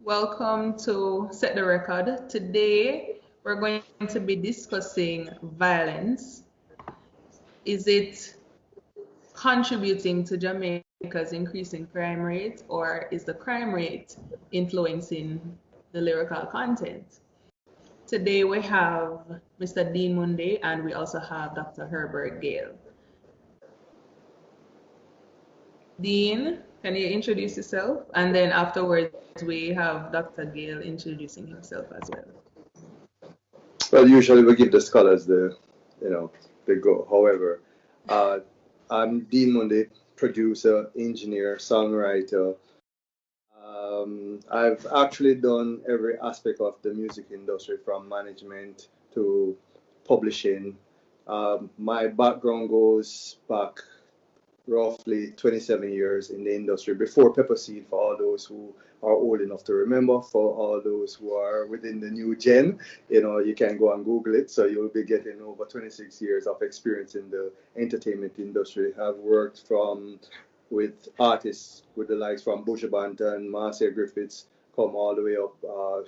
Welcome to Set the Record. Today, we're going to be discussing violence. Is it contributing to Jamaica's increasing crime rate, or is the crime rate influencing the lyrical content? Today, we have Mr. Dean Mundy, and we also have Dr. Herbert Gayle. Dean, can you introduce yourself? And then afterwards, we have Dr. Gayle introducing himself as well. Well, usually we give the scholars the go. However, I'm Dean Mundy, producer, engineer, songwriter. I've actually done every aspect of the music industry, from management to publishing. My background goes back roughly 27 years in the industry before Pepper Seed, for all those who are old enough to remember. For all those who are within the new gen, you can go and Google it. So you'll be getting over 26 years of experience in the entertainment industry. I've worked with artists with the likes from Buju Banton, Marcia Griffiths, come all the way up,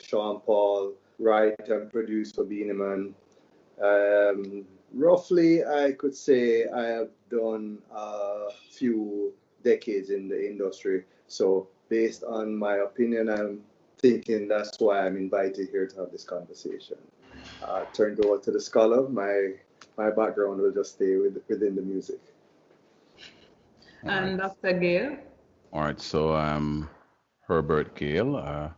Sean Paul, write and produce for Beanie Man. Roughly, I could say I have done a few decades in the industry. So, based on my opinion, I'm thinking that's why I'm invited here to have this conversation. Turned over to the scholar. My background will just stay within the music. And Dr. Gayle? All right, so I'm Herbert Gayle.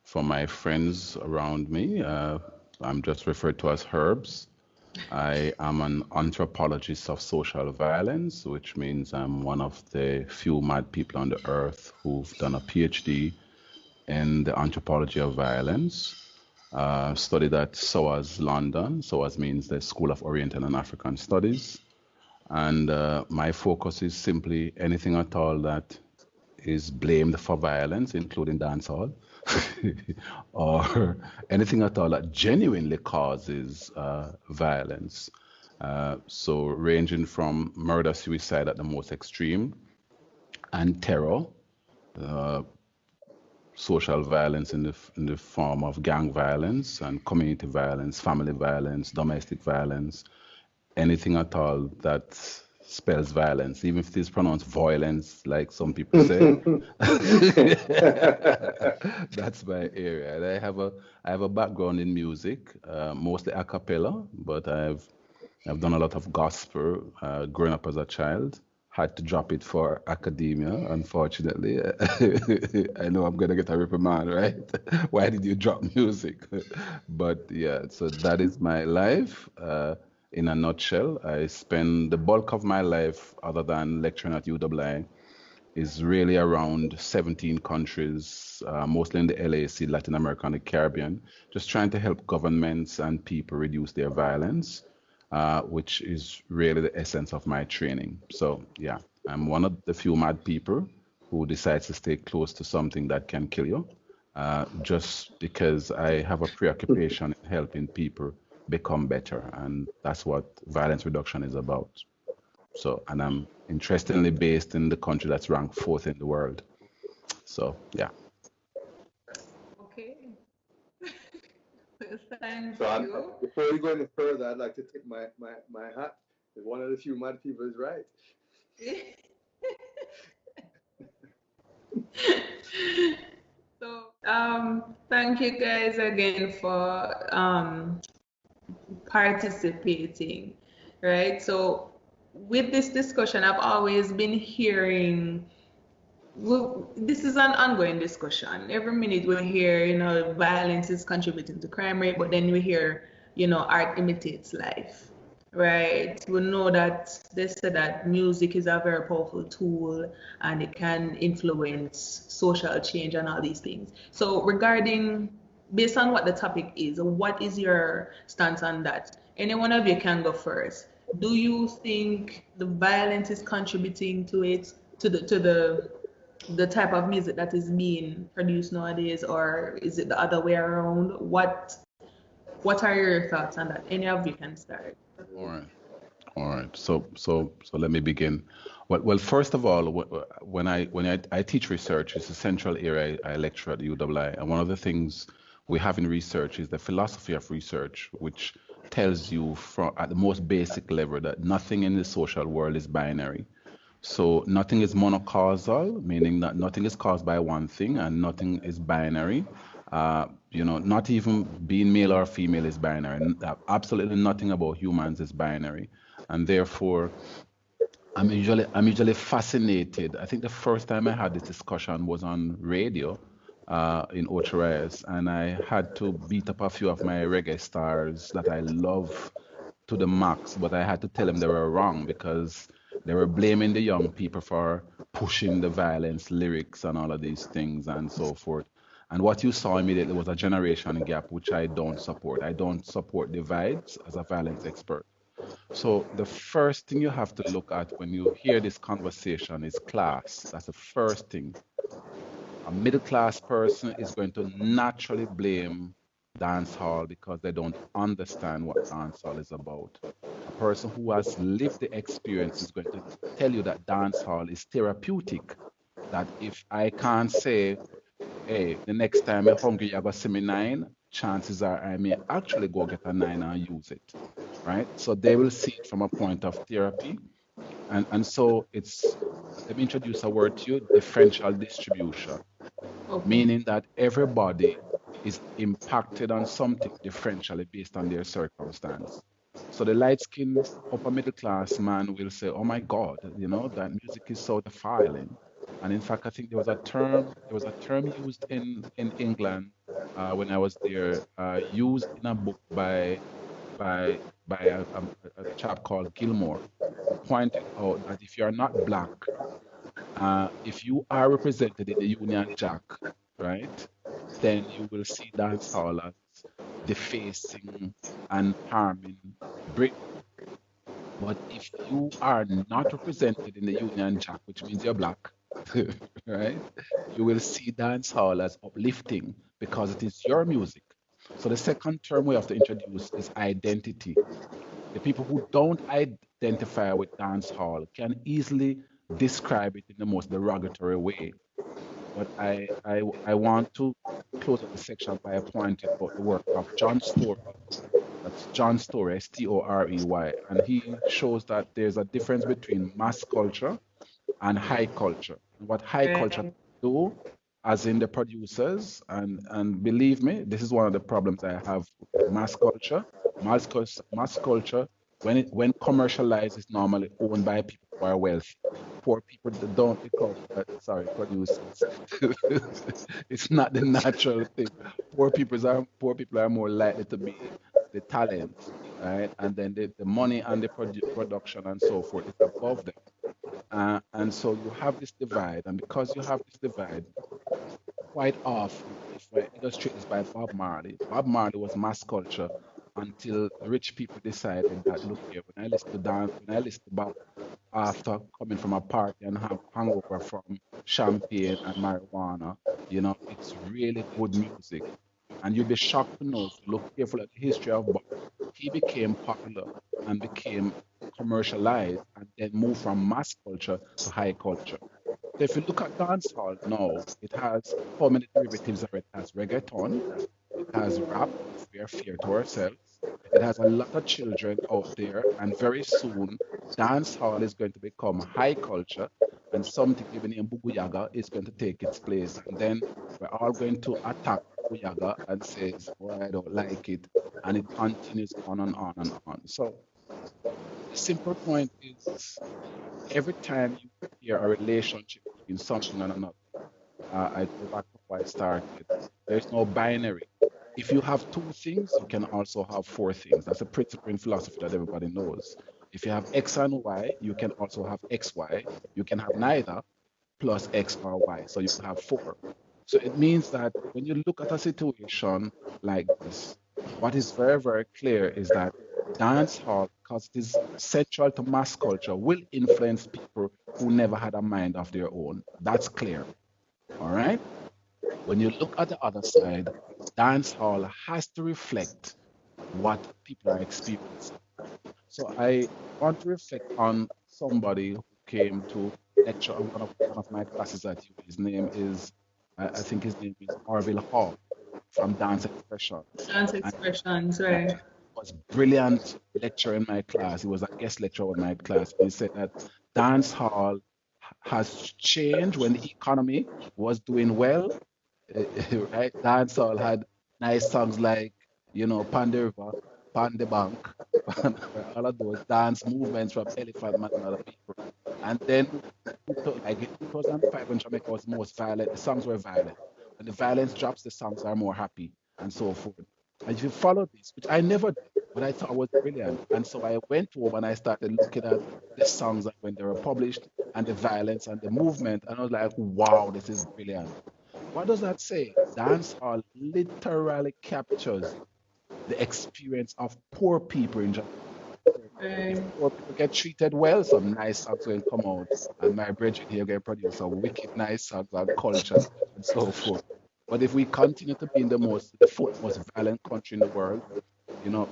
For my friends around me, I'm just referred to as Herbs. I am an anthropologist of social violence, which means I'm one of the few mad people on the earth who've done a PhD in the anthropology of violence. Studied at SOAS London. SOAS means the School of Oriental and African Studies. And my focus is simply anything at all that is blamed for violence, including dancehall, or anything at all that genuinely causes violence. So ranging from murder, suicide at the most extreme, and terror, social violence in the form of gang violence and community violence, family violence, domestic violence, anything at all that spells violence, even if it is pronounced violence, like some people say. That's my area. And I have a background in music, mostly a cappella, but I've done a lot of gospel growing up as a child. Had to drop it for academia, unfortunately. I know I'm gonna get a reprimand, right? Why did you drop music? But yeah, so that is my life. In a nutshell, I spend the bulk of my life, other than lecturing at UWI, is really around 17 countries, mostly in the LAC, Latin America, and the Caribbean, just trying to help governments and people reduce their violence, which is really the essence of my training. So yeah, I'm one of the few mad people who decides to stay close to something that can kill you, just because I have a preoccupation in helping people become better, and that's what violence reduction is about. So, and I'm interestingly based in the country that's ranked 4th in the world. So yeah. Okay. Thank So you. before we go any further, I'd like to take my hat. One of the few mad people is right. So, thank you guys again for participating, right? So, with this discussion, I've always been hearing, well, this is an ongoing discussion. Every minute we hear, violence is contributing to crime rate, but then we hear, art imitates life, right? We know that they say that music is a very powerful tool and it can influence social change and all these things. So based on what the topic is, what is your stance on that? Any one of you can go first. Do you think the violence is contributing to it, to the type of music that is being produced nowadays, or is it the other way around? What are your thoughts on that? Any of you can start. All right. All right. So let me begin. Well, first of all, when I teach research, it's a central area I lecture at UWI, and one of the things we have in research is the philosophy of research, which tells you from at the most basic level that nothing in the social world is binary. So nothing is monocausal, meaning that nothing is caused by one thing, and nothing is binary. Not even being male or female is binary. Absolutely nothing about humans is binary, and therefore I'm usually fascinated. I think the first time I had this discussion was on radio in Ocho Rios, and I had to beat up a few of my reggae stars that I love to the max, but I had to tell them they were wrong because they were blaming the young people for pushing the violence lyrics and all of these things and so forth. And what you saw immediately was a generation gap, which I don't support. I don't support divides as a violence expert. So the first thing you have to look at when you hear this conversation is class. That's the first thing. A middle class person is going to naturally blame dancehall because they don't understand what dancehall is about. A person who has lived the experience is going to tell you that dancehall is therapeutic. That if I can't say, hey, the next time you're hungry, you're going to see me nine, chances are I may actually go get a nine and use it, right? So they will see it from a point of therapy. And so let me introduce a word to you, differential distribution, Okay. meaning that everybody is impacted on something differentially based on their circumstance. So the light-skinned upper middle class man will say, "Oh my God, that music is so defiling." And in fact, I think there was a term used in England when I was there, used in a book by a chap called Gilmore, who pointed out that if you are not black, if you are represented in the Union Jack, right, then you will see dancehall as defacing and harming Britain. But if you are not represented in the Union Jack, which means you're black, right, you will see dancehall as uplifting because it is your music. So the second term we have to introduce is identity. The people who don't identify with dancehall can easily describe it in the most derogatory way. But I want to close up the section by pointing out the work of John Story. That's John Story, Storey, and he shows that there's a difference between mass culture and high culture. And what high culture Right. do, as in the producers, and believe me, this is one of the problems I have with mass culture. Mass culture, when commercialized, is normally owned by people who are wealthy. Poor people that don't become, sorry, producers. It's not the natural thing. Poor people are more likely to be the talent, right? And then the money and the production and so forth is above them. And so you have this divide, and because you have this divide, quite often, if I illustrate this by Bob Marley was mass culture until rich people decided that, look here, when I listen to Bob after coming from a party and have hangover from champagne and marijuana, it's really good music. And you'll be shocked to know if you look carefully at the history of Bob, he became popular and became commercialized and then moved from mass culture to high culture. So if you look at dancehall now, it has how many derivatives are it? It has reggaeton, it has rap, if we are fair to ourselves. It has a lot of children out there, and very soon, dancehall is going to become high culture, and something even in Bubuyaga is going to take its place. And then we're all going to attack Bubuyaga and says, "Oh, I don't like it," and it continues on and on and on. So the simple point is, every time you hear a relationship between something and another, I go back to why I started. There's no binary. If you have two things, you can also have four things. That's a principle in philosophy that everybody knows. If you have X and Y, you can also have XY. You can have neither plus X or Y. So you have four. So it means that when you look at a situation like this, what is very, very clear is that dance hall, because it is central to mass culture, will influence people who never had a mind of their own. That's clear. All right. When you look at the other side, dance hall has to reflect what people are experiencing. So want to reflect on somebody who came to lecture on one of my classes at U. His name is, I think his name is Orville Hall from Dance Expression. Dance And expressions, uh, right? was brilliant lecturer in my class. He was a guest lecturer in my class. He said that dance hall has changed when the economy was doing well. Right? Dance hall had nice songs like, Pan the River, Pan the Bank, all of those dance movements from Elephant Man and other people. And then, like in 2005, when Jamaica was most violent, the songs were violent. When the violence drops, the songs are more happy and so forth. And if you follow this, which I never did, but I thought was brilliant. And so I went home and I started looking at the songs when they were published and the violence and the movement. And I was like, wow, this is brilliant. What does that say? Dancehall literally captures the experience of poor people in Jamaica. If Right. poor people get treated well, some nice songs will come out. And my brethren here can produce some wicked nice songs and culture and so forth. But if we continue to be in the fourth most violent country in the world, you know,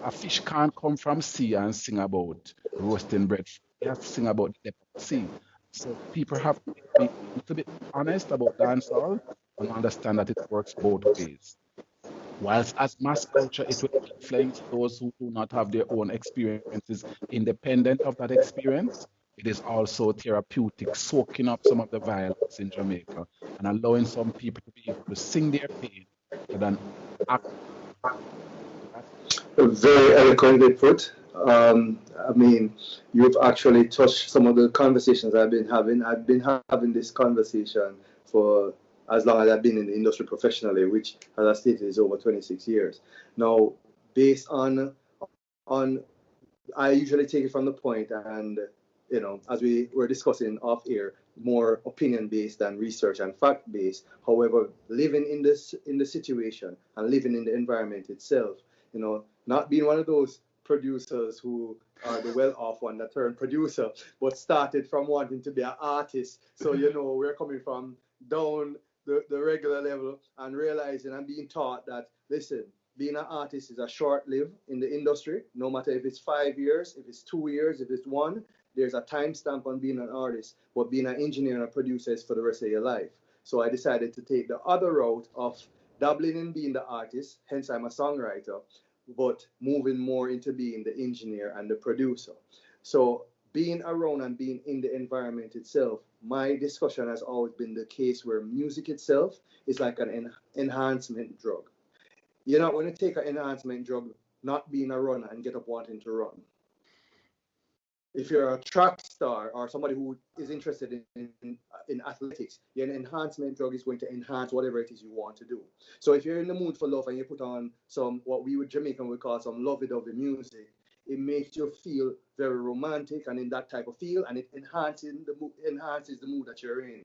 a fish can't come from sea and sing about roasting bread. He has to sing about the depth of the sea. So people have to be a little bit honest about dancehall and understand that it works both ways. Whilst as mass culture, it will influence those who do not have their own experiences independent of that experience. It is also therapeutic, soaking up some of the violence in Jamaica and allowing some people to be able to sing their pain rather than act. Very eloquently put. I mean, you've actually touched some of the conversations I've been having. I've been having this conversation for as long as I've been in the industry professionally, which, as I stated, is over 26 years. Now, based on I usually take it from the point, and as we were discussing off air, more opinion based than research and fact based. However, living in the situation and living in the environment itself, not being one of those producers who are the well-off one that turned producer, but started from wanting to be an artist. So we're coming from down the regular level and realizing and being taught that, listen, being an artist is a short live in the industry, no matter if it's 5 years, if it's 2 years, if it's one, there's a timestamp on being an artist. But being an engineer and a producer is for the rest of your life. So I decided to take the other route of dabbling in being the artist, hence I'm a songwriter, but moving more into being the engineer and the producer. So being around and being in the environment itself, my discussion has always been the case where music itself is like an enhancement drug. You're not going to take an enhancement drug not being a runner and get up wanting to run. If you're a track star or somebody who is interested in athletics, your enhancement drug is going to enhance whatever it is you want to do. So if you're in the mood for love and you put on some, what we would Jamaican would call some lovey-dovey music, it makes you feel very romantic and in that type of feel, and it enhances the mood that you're in.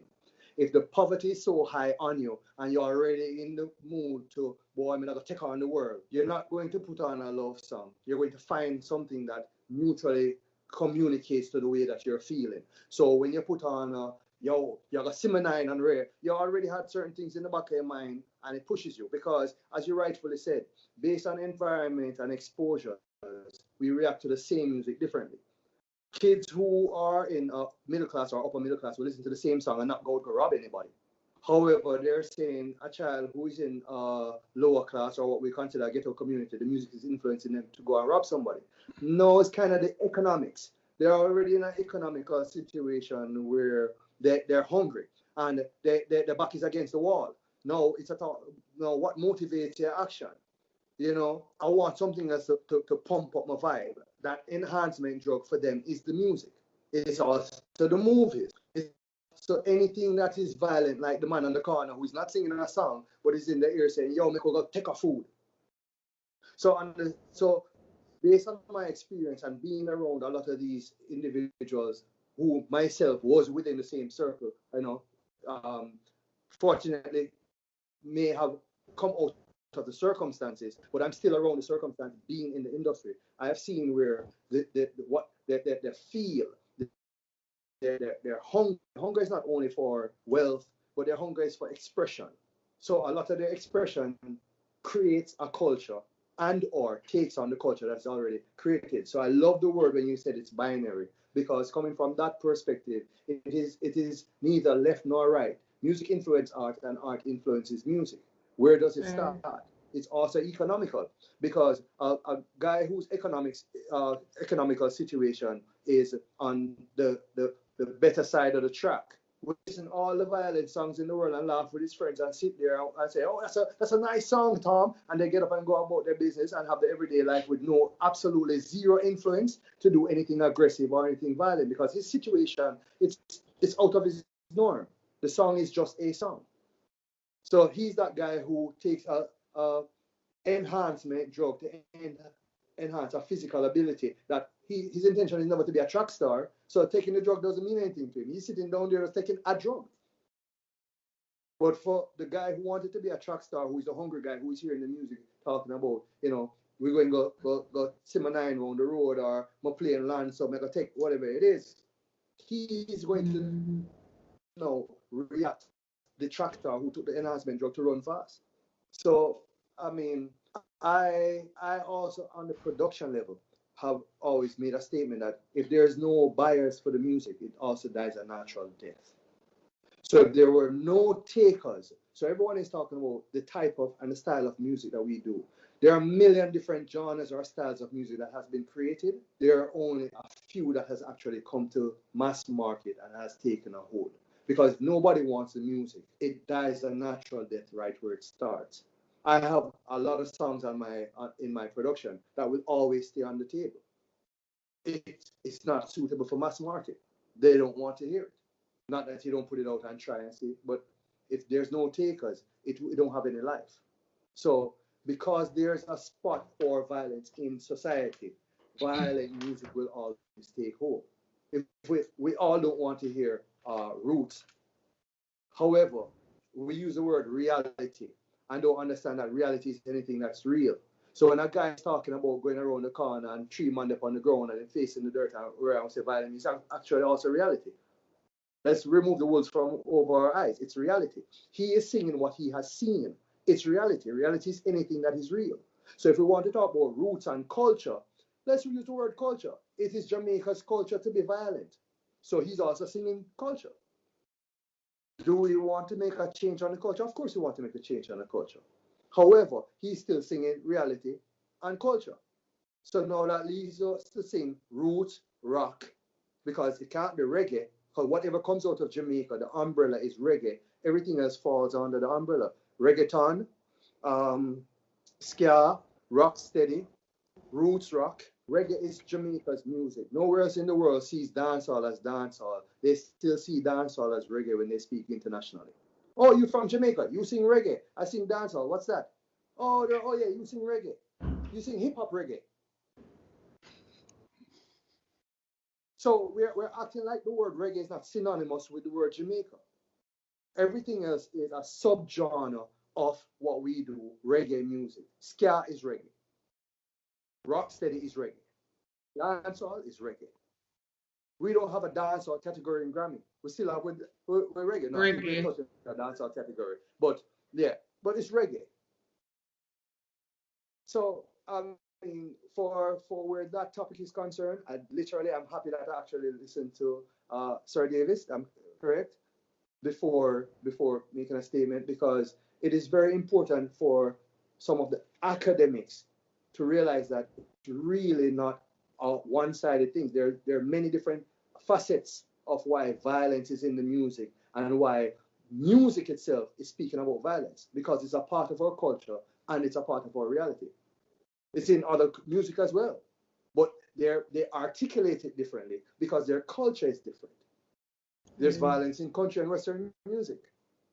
If the poverty is so high on you and you're already in the mood to, boy, I'm going to take on the world, you're not going to put on a love song. You're going to find something that mutually communicates to the way that you're feeling. So when you put on you got Simmer 9 and Rare, you already had certain things in the back of your mind and it pushes you because, as you rightfully said, based on environment and exposure, we react to the same music differently. Kids who are in middle class or upper middle class will listen to the same song and not go to rob anybody. However, they're saying a child who is in lower class or what we consider a ghetto community, the music is influencing them to go and rob somebody. No, it's kind of the economics. They're already in an economical situation where they're hungry and their back is against the wall. No, it's about what motivates your action. I want something that's to pump up my vibe. That enhancement drug for them is the music. It's also the movies. So anything that is violent, like the man on the corner who's not singing a song, but is in the ear saying, yo, make we go take a food. So based on my experience and being around a lot of these individuals who myself was within the same circle, fortunately may have come out of the circumstances, but I'm still around the circumstance being in the industry. I have seen where the feel, their hunger is not only for wealth, but their hunger is for expression. So a lot of their expression creates a culture and or takes on the culture that's already created. So I love the word when you said it's binary, because coming from that perspective, it is neither left nor right. Music influences art and art influences music. Where does it start? It's also economical, because a guy whose economical situation is on the better side of the track will listen to all the violent songs in the world and laugh with his friends and sit there and say, oh, that's a nice song, Tom. And they get up and go about their business and have the everyday life with no absolutely zero influence to do anything aggressive or anything violent, because his situation, it's out of his norm. The song is just a song. So he's that guy who takes a enhancement drug to enhance a physical ability that his intention is never to be a track star. So taking the drug doesn't mean anything to him. He's sitting down there taking a drug. But for the guy who wanted to be a track star, who is the hungry guy, who is hearing the music talking about, we're going to go Simmer 9 on the road, or I'm playing land, so I'm going to take whatever it is. He is going to react the track star who took the enhancement drug to run fast. So, I mean, I also, on the production level, have always made a statement that if there's no buyers for the music, it also dies a natural death. So if there were no takers, so everyone is talking about the type of and the style of music that we do. There are a million different genres or styles of music that has been created. There are only a few that has actually come to mass market and has taken a hold. Because nobody wants the music. It dies a natural death right where it starts. I have a lot of songs in my production that will always stay on the table. It's not suitable for mass market. They don't want to hear it. Not that you don't put it out and try and see, but if there's no takers, it don't have any life. So because there's a spot for violence in society, violent music will always take hold. If we all don't want to hear roots. However, we use the word reality and don't understand that reality is anything that's real. So when a guy is talking about going around the corner and 3 men up on the ground and then facing the dirt and around say violence, it's actually also reality. Let's remove the words from over our eyes. It's reality. He is singing what he has seen. It's reality. Reality is anything that is real. So if we want to talk about roots and culture, let's use the word culture. It is Jamaica's culture to be violent. So he's also singing culture. Do we want to make a change on the culture? Of course we want to make a change on the culture. However, he's still singing reality and culture. So now that leaves us to sing roots, rock, because it can't be reggae, because whatever comes out of Jamaica, the umbrella is reggae. Everything else falls under the umbrella. Reggaeton, ska, rock steady, roots rock. Reggae is Jamaica's music. Nowhere else in the world sees dancehall as dancehall. They still see dancehall as reggae when they speak internationally. Oh, you from Jamaica? You sing reggae. I sing dancehall. What's that? Oh yeah, you sing reggae. You sing hip hop reggae. So we're acting like the word reggae is not synonymous with the word Jamaica. Everything else is a subgenre of what we do, reggae music. Ska is reggae. Rocksteady is reggae. Dancehall is reggae. We don't have a dancehall category in Grammy. We still have with reggae. No, Reggae. touch a dancehall category. But yeah, but it's reggae. So for where that topic is concerned, I'm happy that I actually listened to Sir Davis. I'm correct before making a statement, because it is very important for some of the academics to realize that it's really not a one-sided thing. There are many different facets of why violence is in the music and why music itself is speaking about violence, because it's a part of our culture and it's a part of our reality. It's in other music as well, but they articulate it differently because their culture is different. There's violence in country and Western music.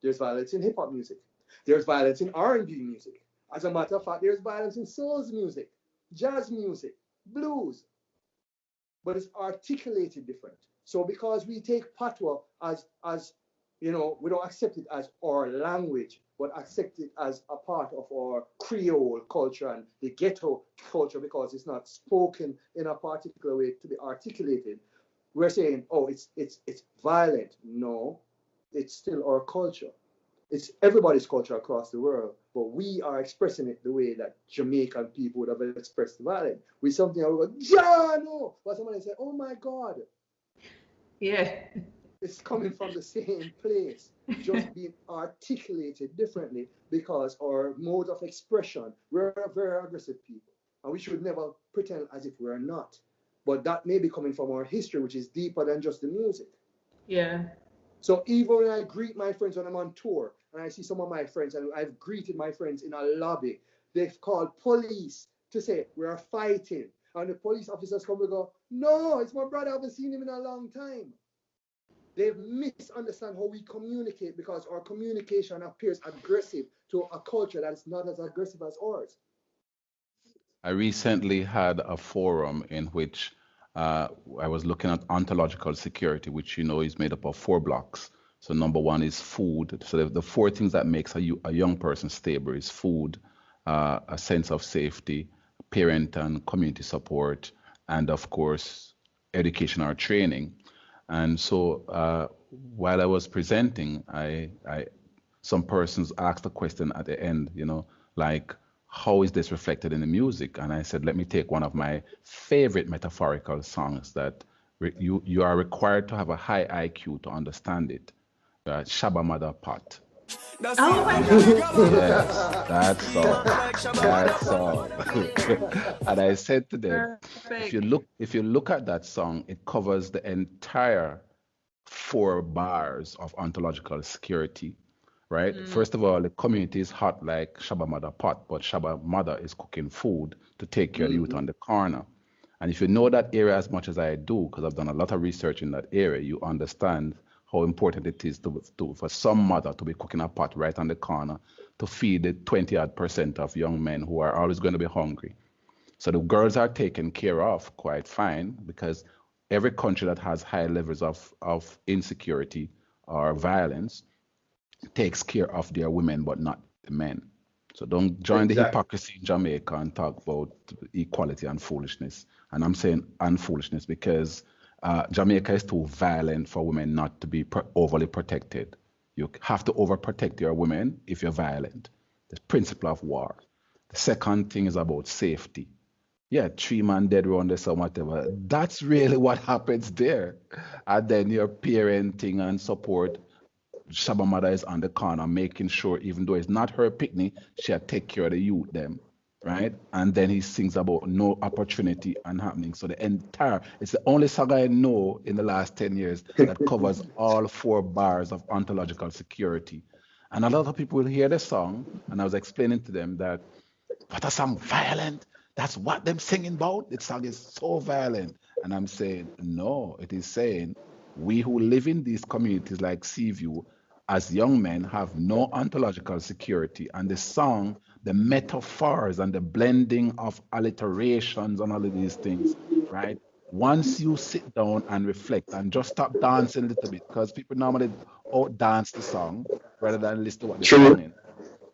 There's violence in hip hop music. There's violence in R&B music. As a matter of fact, there's violence in soul music, jazz music, blues. But it's articulated different. So because we take patois as we don't accept it as our language, but accept it as a part of our Creole culture and the ghetto culture, because it's not spoken in a particular way to be articulated. We're saying, oh, it's violent. No, it's still our culture. It's everybody's culture across the world, but we are expressing it the way that Jamaican people would have expressed violence. With something I would go, Jano! But somebody say, oh my God. Yeah. It's coming from the same place, just being articulated differently because our mode of expression, we're very aggressive people. And we should never pretend as if we're not. But that may be coming from our history, which is deeper than just the music. Yeah. So even when I greet my friends when I'm on tour, and I see some of my friends, and I've greeted my friends in a lobby, they've called police to say, we're fighting. And the police officers come and go, no, it's my brother, I haven't seen him in a long time. They've misunderstood how we communicate because our communication appears aggressive to a culture that is not as aggressive as ours. I recently had a forum in which I was looking at ontological security, which you know is made up of 4 blocks. So number 1 is food. So the 4 things that makes a young person stable is food, a sense of safety, parent and community support, and of course, education or training. And so while I was presenting, some persons asked a question at the end, like, how is this reflected in the music? And I said, let me take one of my favorite metaphorical songs that you are required to have a high IQ to understand it. Shabba Mother Pot. Oh my God. Yes, that song. And I said to them, if you look at that song, it covers the entire 4 bars of ontological security, right? First of all, the community is hot like Shabba Mother Pot, but Shabba Mother is cooking food to take care of the youth on the corner. And if you know that area as much as I do, because I've done a lot of research in that area, you understand how important it is for some mother to be cooking a pot right on the corner to feed the 20% of young men who are always going to be hungry. So the girls are taken care of quite fine because every country that has high levels of insecurity or violence takes care of their women but not the men. So don't join the hypocrisy in Jamaica and talk about equality and foolishness. And I'm saying and foolishness because Jamaica is too violent for women not to be overly protected. You have to overprotect your women if you're violent. The principle of war. The second thing is about safety. Yeah, 3 man dead around this or whatever. That's really what happens there. And then your parenting and support. Shabba Mother is on the corner making sure, even though it's not her picnic, she'll take care of the youth them, right? And then he sings about no opportunity and happening. So it's the only song I know in the last 10 years that covers all 4 bars of ontological security. And a lot of people will hear the song, and I was explaining to them that, what a song, violent. That's what them singing about. The song is so violent. And I'm saying, no, it is saying, we who live in these communities like Seaview, as young men, have no ontological security. And the song, the metaphors and the blending of alliterations and all of these things, right? Once you sit down and reflect and just stop dancing a little bit, because people normally out dance the song rather than listen to what they're singing,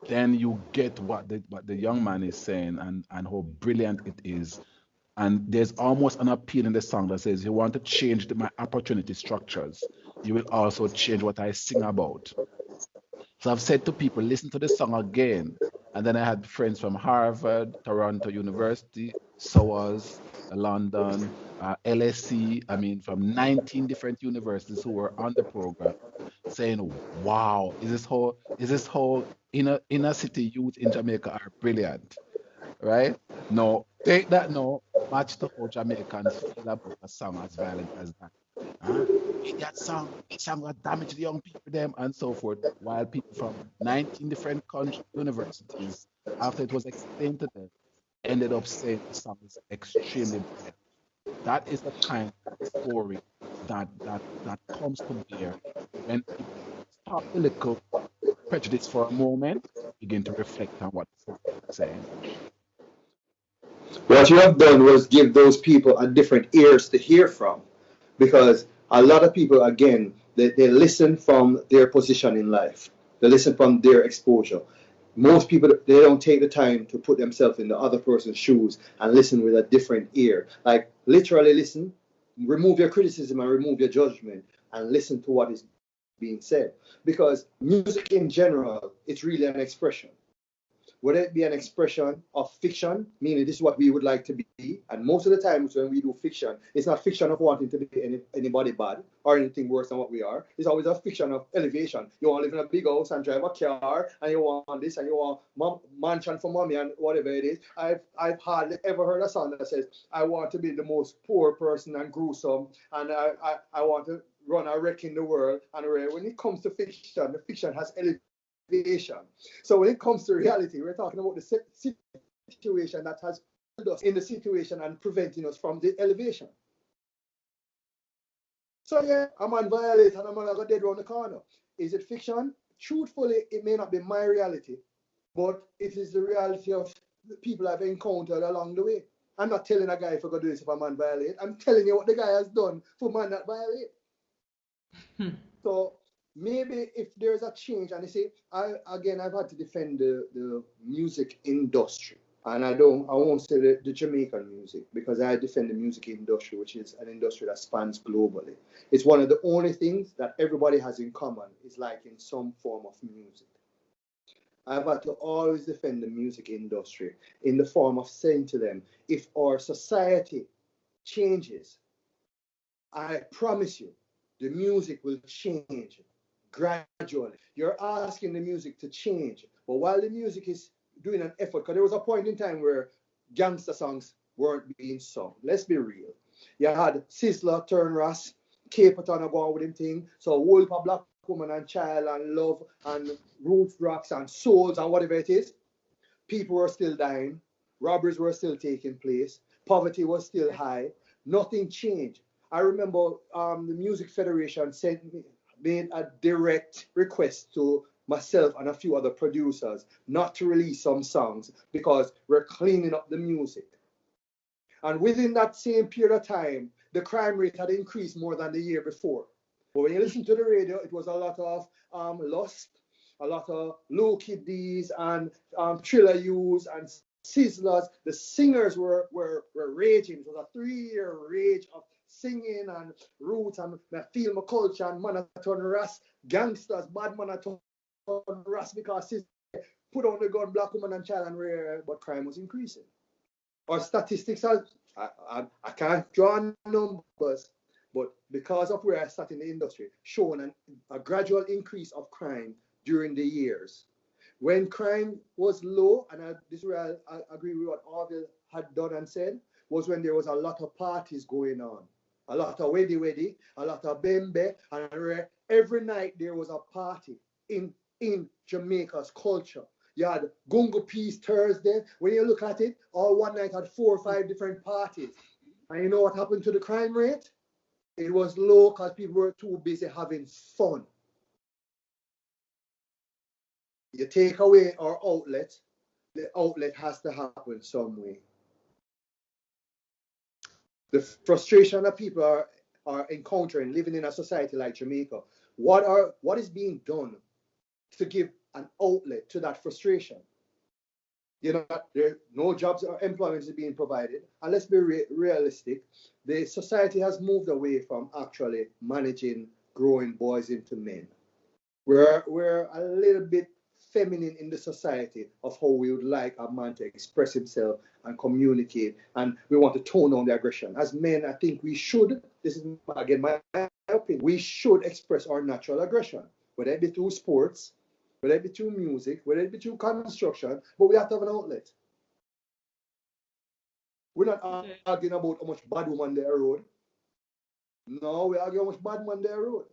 then you get what the young man is saying and how brilliant it is. And there's almost an appeal in the song that says, you want to change my opportunity structures, you will also change what I sing about. So I've said to people, listen to the song again. And then I had friends from Harvard, Toronto University, SOAS, London, LSE, from 19 different universities who were on the program saying, wow, is this how inner city youth in Jamaica are brilliant, right? No, take that no, match to how Jamaicans feel about a song as violent as that. Huh? That song will damage the young people, them, and so forth. While people from 19 different universities, after it was explained to them, ended up saying the song is extremely brilliant. That is the kind of story that comes to bear when people stop the little prejudice for a moment, begin to reflect on what the song is saying. What you have done was give those people a different ears to hear from, because a lot of people, again, they listen from their position in life. They listen from their exposure. Most people, they don't take the time to put themselves in the other person's shoes and listen with a different ear. Like, literally listen, remove your criticism and remove your judgment and listen to what is being said. Because music in general, it's really an expression. Whether it be an expression of fiction, meaning this is what we would like to be, and most of the times when we do fiction, it's not fiction of wanting to be anybody bad or anything worse than what we are. It's always a fiction of elevation. You want to live in a big house and drive a car, and you want this, and you want mansion for mommy and whatever it is. I've hardly ever heard a song that says, I want to be the most poor person and gruesome, and I want to run a wreck in the world. And when it comes to fiction, the fiction has elevation. So when it comes to reality, we're talking about the situation that has put us in the situation and preventing us from the elevation. So yeah, a man violates and a man got dead around the corner. Is it fiction? Truthfully, it may not be my reality, but it is the reality of the people I've encountered along the way. I'm not telling a guy if I go do this if a man violate. I'm telling you what the guy has done for man that violate. So maybe if there's a change, and you see, I've had to defend the music industry, and I won't say the Jamaican music, because I defend the music industry, which is an industry that spans globally. It's one of the only things that everybody has in common is liking some form of music. I've had to always defend the music industry in the form of saying to them, if our society changes, I promise you, the music will change gradually. You're asking the music to change, but while the music is doing an effort, because there was a point in time where gangster songs weren't being sung. Let's be real. You had Sizzler, Turn Ras, Capleton go on with him thing. So whole for black woman and child and love and roots rocks and souls and whatever it is. People were still dying. Robberies were still taking place. Poverty was still high. Nothing changed. I remember the Music Federation made a direct request to myself and a few other producers not to release some songs because we're cleaning up the music. And within that same period of time, the crime rate had increased more than the year before. But when you listen to the radio, it was a lot of lust, a lot of low kiddies and Triller U's and Sizzlers. The singers were raging. It was a 3-year rage of singing and roots and feel my culture and Manaton Ras, gangsters, bad Manaton Ras, because Sizzler put on the gun, black woman and child, and rare, but crime was increasing. Our statistics are, I can't draw numbers, but because of where I sat in the industry, showing a gradual increase of crime during the years. When crime was low, and this is where I agree with what Orville had done and said, was when there was a lot of parties going on. A lot of weddy, a lot of bembe, and every night there was a party in Jamaica's culture. You had Gungo Peace Thursday. When you look at it, all one night had 4 or 5 different parties. And you know what happened to the crime rate? It was low because people were too busy having fun. You take away our outlet, the outlet has to happen some way. The frustration that people are encountering living in a society like Jamaica, what is being done to give an outlet to that frustration? You know, there no jobs or employment is being provided. And let's be realistic, the society has moved away from actually managing growing boys into men. We're a little bit feminine in the society of how we would like a man to express himself and communicate, and we want to tone down the aggression. As men, I think we should, this is again my opinion, we should express our natural aggression, whether it be through sports, whether it be through music, whether it be through construction, but we have to have an outlet. We're not arguing about how much bad woman there road. No, we argue how much bad man there road.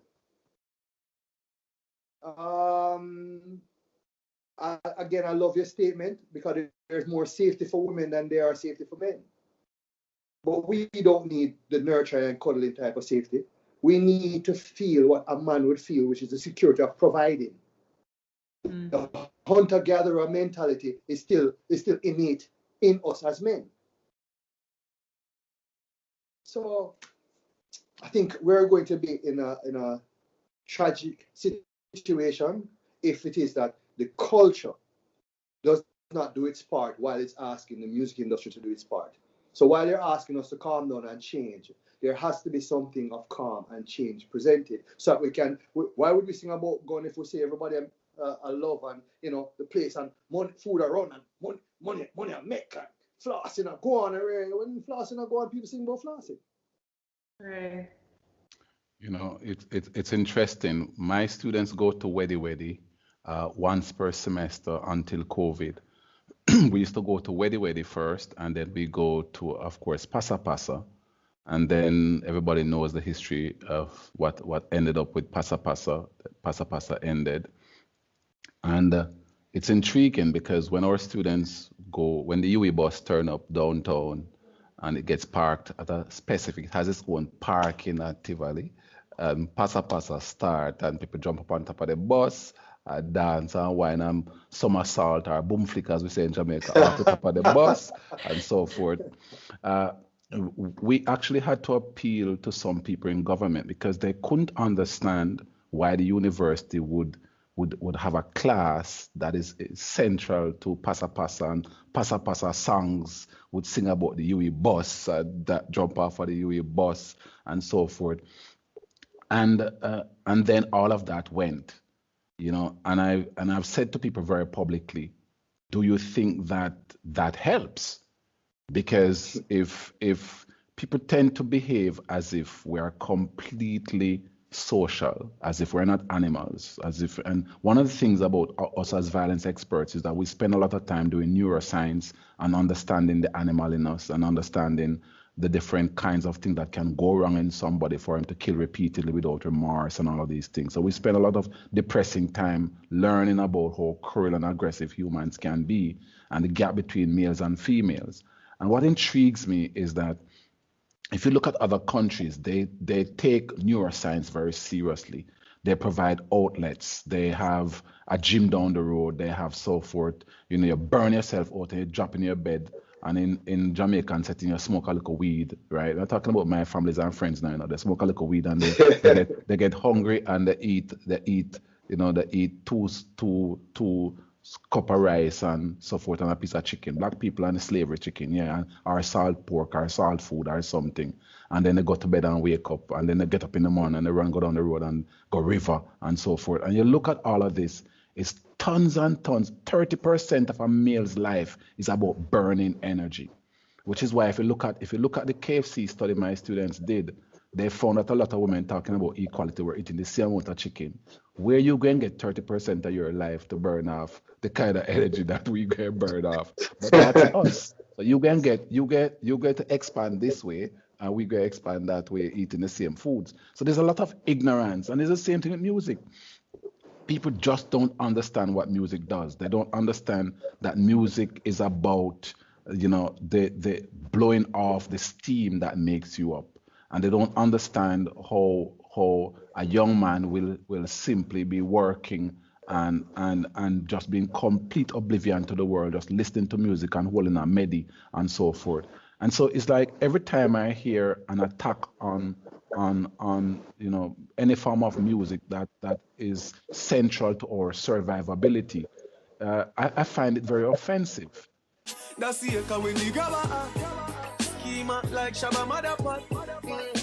Again, I love your statement because there's more safety for women than there are safety for men. But we don't need the nurturing and cuddling type of safety. We need to feel what a man would feel, which is the security of providing. The hunter-gatherer mentality is still innate in us as men. So I think we're going to be in a tragic situation if it is that the culture does not do its part while it's asking the music industry to do its part. So while they're asking us to calm down and change, there has to be something of calm and change presented so that we can. Why would we sing about gun if we say everybody I love and the place and money, food around and money I make and flossing and go on and when flossing and go on, people sing about flossing. Right. It's interesting. My students go to Wedi once per semester until COVID. We used to go to Wedi first, and then we go to, of course, Pasa, and then everybody knows the history of what ended up with Pasa. Pasa ended, and it's intriguing because when our students go, when the UE bus turn up downtown, and it gets parked at a specific, it has its own parking at Tivoli. Pasa start and people jump up on top of the bus, dance and wine and somersault or boom flick as we say in Jamaica off the top of the bus and so forth. We actually had to appeal to some people in government because they couldn't understand why the university would have a class that is central to Pasa and Pasa songs would sing about the UE bus, that jump off of the UE bus and so forth. And then all of that went, and I've said to people very publicly, do you think that helps? Because if people tend to behave as if we are completely social, as if we're not animals, and one of the things about us as violence experts is that we spend a lot of time doing neuroscience and understanding the animal in us and understanding the different kinds of things that can go wrong in somebody for him to kill repeatedly without remorse and all of these things. So we spend a lot of depressing time learning about how cruel and aggressive humans can be and the gap between males and females. And what intrigues me is that if you look at other countries, they take neuroscience very seriously. They provide outlets. They have a gym down the road. They have so forth. You burn yourself out and you drop in your bed. And in Jamaican setting, you smoke a little weed, right? I'm talking about my families and friends now. They smoke a little weed and they get hungry and they eat two cup of rice and so forth and a piece of chicken. Black people and slavery chicken, yeah, or salt pork or salt food or something. And then they go to bed and wake up and then they get up in the morning and they go down the road and go river and so forth. And you look at all of this, it's tons and tons. 30% of a male's life is about burning energy, which is why if you look at the KFC study my students did, they found that a lot of women talking about equality were eating the same amount of chicken. Where you going to get 30% of your life to burn off the kind of energy that we get burn off? But that's us. So you get to expand this way, and we get to expand that way, eating the same foods. So there's a lot of ignorance, and it's the same thing with music. People just don't understand what music does. They don't understand that music is about, the blowing off the steam that makes you up. And they don't understand how a young man will simply be working and just being complete oblivion to the world, just listening to music and holding a medi and so forth. And so it's like every time I hear an attack on any form of music that is central to our survivability, I find it very offensive. That's the when you grab a schema like Shabba Motherfucker.